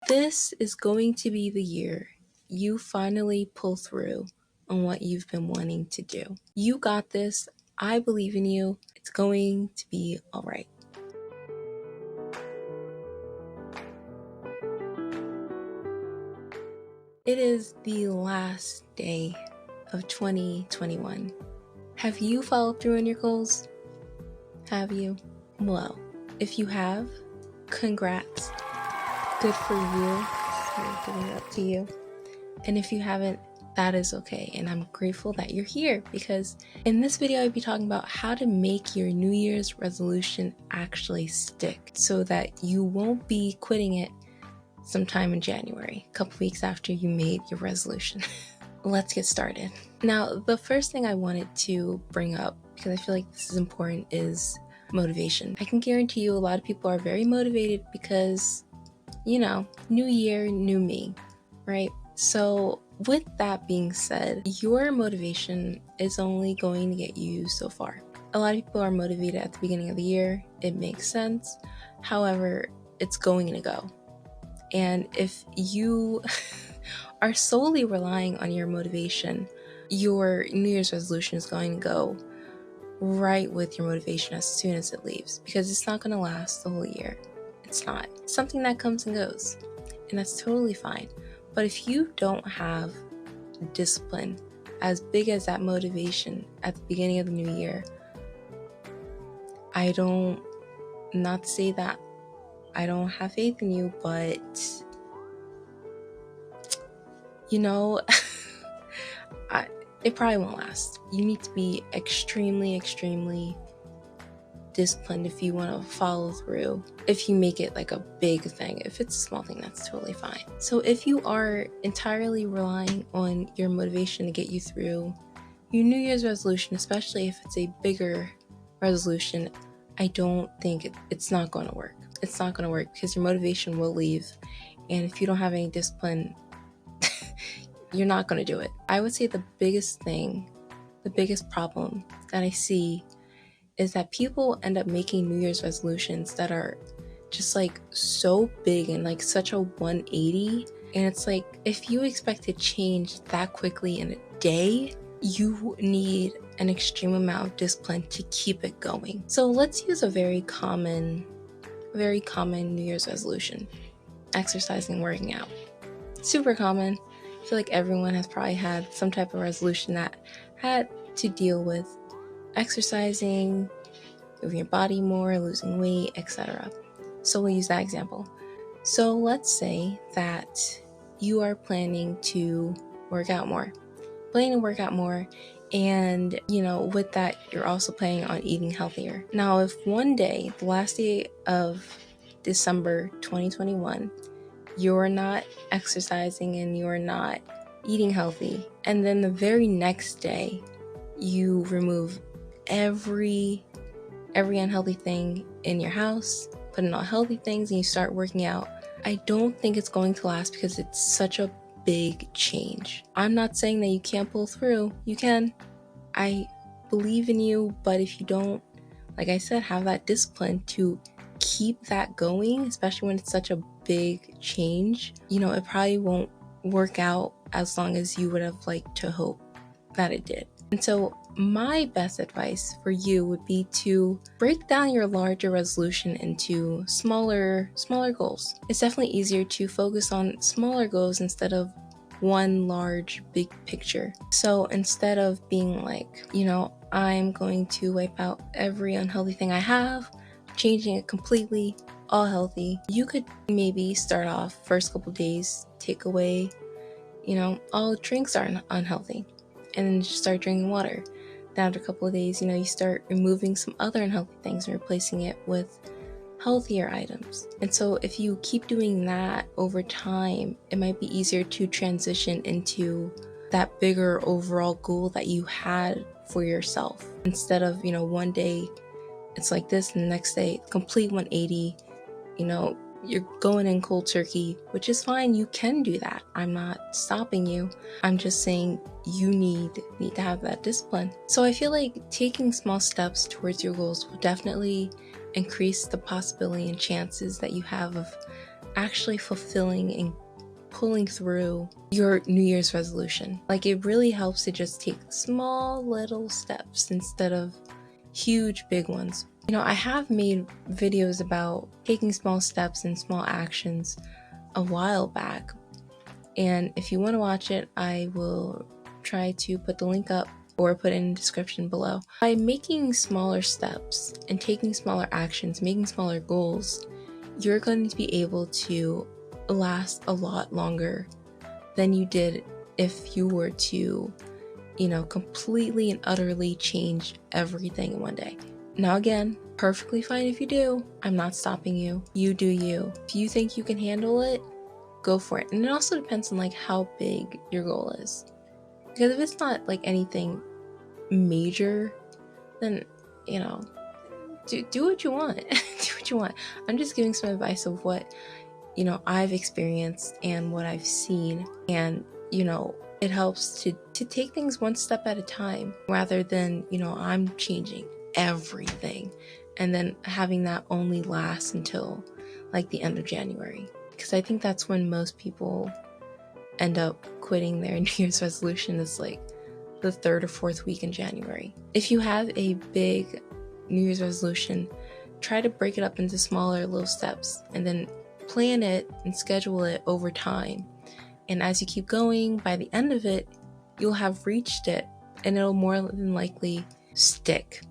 This is going to be the year you finally pull through on what you've been wanting to do. You got this. I believe in you. It's going to be all right. It is the last day of 2021. Have you followed through on your goals? Have you? Well, if you have, congrats. Good for you. I'm giving it up to you. And if you haven't, that is okay. And I'm grateful that you're here, because in this video, I'll be talking about how to make your New Year's resolution actually stick so that you won't be quitting it sometime in January, a couple weeks after you made your resolution. Let's get started. Now, the first thing I wanted to bring up, because I feel like this is important, is motivation. I can guarantee you a lot of people are very motivated because, new year, new me, right? So with that being said, your motivation is only going to get you so far. A lot of people are motivated at the beginning of the year. It makes sense. However, it's going to go. And if you are solely relying on your motivation, your New Year's resolution is going to go right with your motivation as soon as it leaves, because it's not going to last the whole year. It's not. It's something that comes and goes, and that's totally fine. But if you don't have discipline as big as that motivation at the beginning of the new year, not to say that I don't have faith in you, but it probably won't last. You need to be extremely, extremely disciplined if you want to follow through. If you make it like a big thing, if it's a small thing, that's totally fine. So if you are entirely relying on your motivation to get you through your New Year's resolution, especially if it's a bigger resolution, I don't think it's not going to work. It's not going to work because your motivation will leave. And if you don't have any discipline, you're not going to do it. I would say the biggest problem that I see is that people end up making New Year's resolutions that are just like so big and like such a 180. And it's like, if you expect to change that quickly in a day, you need an extreme amount of discipline to keep it going. So let's use a very common New Year's resolution: exercising, working out. Super common. I feel like everyone has probably had some type of resolution that had to deal with exercising, moving your body more, losing weight, etc. So we'll use that example. So let's say that you are planning to work out more, and with that, you're also planning on eating healthier. Now, if one day, the last day of December 2021, you're not exercising and you're not eating healthy, and then the very next day you remove every unhealthy thing in your house, put in all healthy things, and you start working out, I don't think it's going to last, because it's such a big change. I'm not saying that you can't pull through. You can. I believe in you, but if you don't, like I said, have that discipline to keep that going, especially when it's such a big change, it probably won't work out as long as you would have liked to hope that it did. And so my best advice for you would be to break down your larger resolution into smaller goals. It's definitely easier to focus on smaller goals instead of one large big picture. So instead of being like, I'm going to wipe out every unhealthy thing I have, changing it completely, all healthy, you could maybe start off first couple days, take away, all drinks are unhealthy, and then just start drinking water. Then after a couple of days, you start removing some other unhealthy things and replacing it with healthier items. And so if you keep doing that over time, it might be easier to transition into that bigger overall goal that you had for yourself. Instead of, one day it's like this, and the next day, complete 180, you're going in cold turkey, which is fine. You can do that. I'm not stopping you. I'm just saying you need to have that discipline. So I feel like taking small steps towards your goals will definitely increase the possibility and chances that you have of actually fulfilling and pulling through your New Year's resolution. Like, it really helps to just take small little steps instead of huge big ones. You know, I have made videos about taking small steps and small actions a while back, and if you want to watch it, I will try to put the link up or put it in the description below. By making smaller steps and taking smaller actions, making smaller goals, you're going to be able to last a lot longer than you did if you were to, you know, completely and utterly change everything in one day. Now again, perfectly fine if you do. I'm not stopping you. You do you. If you think you can handle it, go for it. And it also depends on like how big your goal is. Because if it's not like anything major, then, you know, do what you want. Do what you want. I'm just giving some advice of what, you know, I've experienced and what I've seen. And, you know, it helps to take things one step at a time rather than, you know, I'm changing everything and then having that only last until like the end of January. Because I think that's when most people end up quitting their New Year's resolution, is like the 3rd or 4th week in January. If you have a big New Year's resolution, try to break it up into smaller little steps and then plan it and schedule it over time. And as you keep going, by the end of it, you'll have reached it and it'll more than likely stick.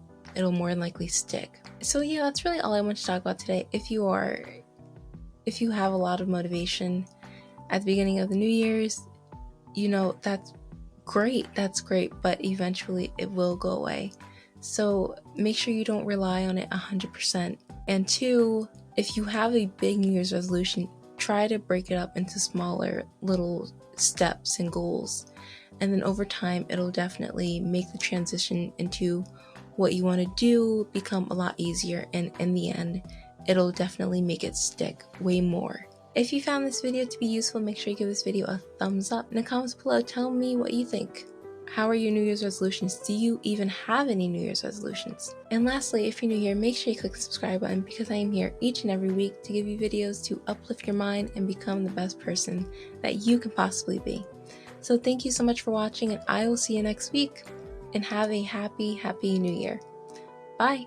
So yeah, that's really all I want to talk about today. If you have a lot of motivation at the beginning of the New Year's, you know, that's great, but eventually it will go away. So make sure you don't rely on it 100%. And 2, if you have a big New Year's resolution, try to break it up into smaller little steps and goals. And then over time, it'll definitely make the transition into what you want to do become a lot easier. And in the end, it'll definitely make it stick way more. If you found this video to be useful, make sure you give this video a thumbs up. In the comments below, tell me what you think. How are your New Year's resolutions? Do you even have any New Year's resolutions? And lastly, if you're new here, make sure you click the subscribe button, because I am here each and every week to give you videos to uplift your mind and become the best person that you can possibly be. So thank you so much for watching, and I will see you next week, and have a happy New Year. Bye!